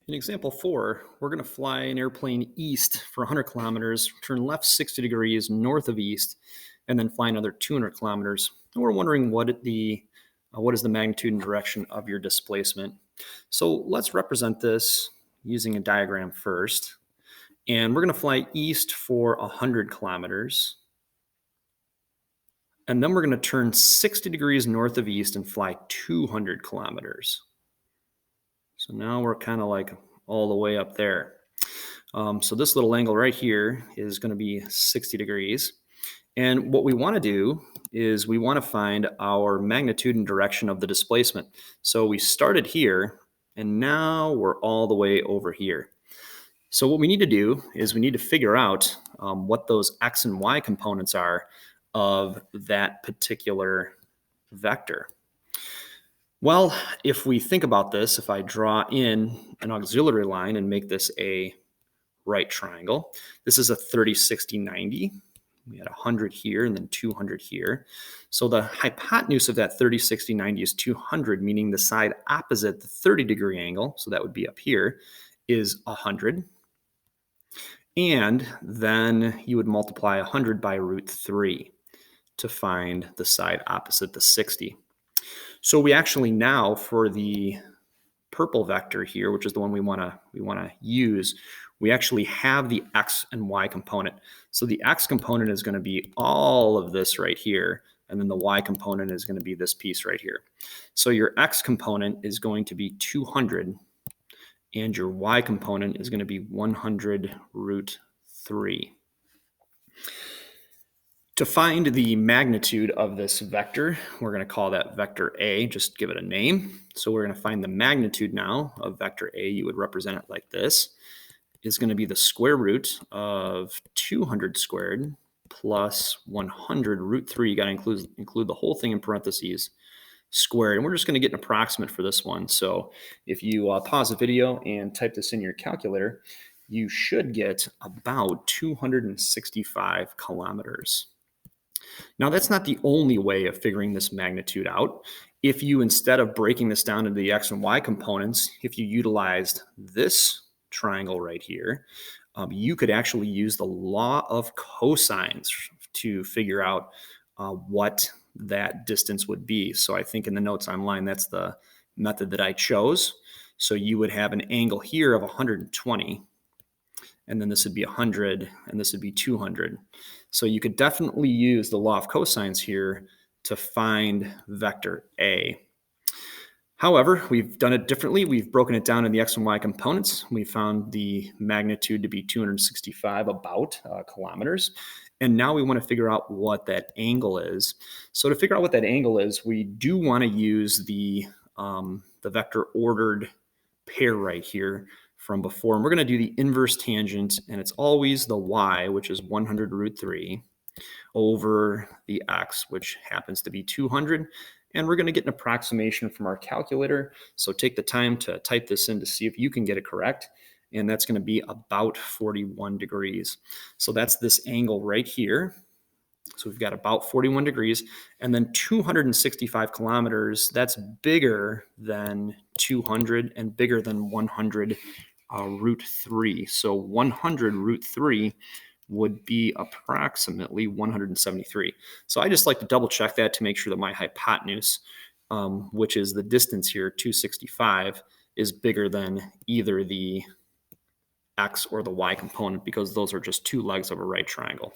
In example 4, we're going to fly an airplane east for 100 kilometers, turn left 60 degrees north of east, and then fly another 200 kilometers. And we're wondering what is the magnitude and direction of your displacement. So let's represent this using a diagram first. And we're going to fly east for 100 kilometers. And then we're going to turn 60 degrees north of east and fly 200 kilometers. So now we're kind of like all the way up there. So this little angle right here is going to be 60 degrees. And what we want to do is we want to find our magnitude and direction of the displacement. So we started here, and now we're all the way over here. So what we need to do is we need to figure out what those x and y components are of that particular vector. Well, if we think about this, if I draw in an auxiliary line and make this a right triangle, this is a 30, 60, 90. We had 100 here and then 200 here. So the hypotenuse of that 30, 60, 90 is 200, meaning the side opposite the 30-degree angle, so that would be up here, is 100. And then you would multiply 100 by root 3 to find the side opposite the 60. So we actually now, for the purple vector here, which is the one we want to use, we actually have the x and y component. So the x component is going to be all of this right here, and then the y component is going to be this piece right here. So your x component is going to be 200, and your y component is going to be 100 root 3. To find the magnitude of this vector, we're going to call that vector A, just give it a name. So we're going to find the magnitude now of vector A. You would represent it like this. Is going to be the square root of 200 squared plus 100 root 3. You got to include the whole thing in parentheses, squared. And we're just going to get an approximate for this one. So if you pause the video and type this in your calculator, you should get about 265 kilometers. Now, that's not the only way of figuring this magnitude out. If you, instead of breaking this down into the x and y components, if you utilized this triangle right here, you could actually use the law of cosines to figure out what that distance would be. So I think in the notes online, that's the method that I chose. So you would have an angle here of 120, and then this would be 100, and this would be 200. So you could definitely use the law of cosines here to find vector A. However, we've done it differently. We've broken it down in the x and y components. We found the magnitude to be 265 kilometers. And now we want to figure out what that angle is. So to figure out what that angle is, we do want to use the vector ordered pair right here from before. And we're going to do the inverse tangent, and it's always the y, which is 100 root 3, over the x, which happens to be 200. And we're going to get an approximation from our calculator. So take the time to type this in to see if you can get it correct. And that's going to be about 41 degrees. So that's this angle right here. So we've got about 41 degrees, and then 265 kilometers, that's bigger than 200 and bigger than 100 root 3. So 100 root 3 would be approximately 173. So I just like to double check that to make sure that my hypotenuse, which is the distance here, 265, is bigger than either the x or the y component, because those are just two legs of a right triangle.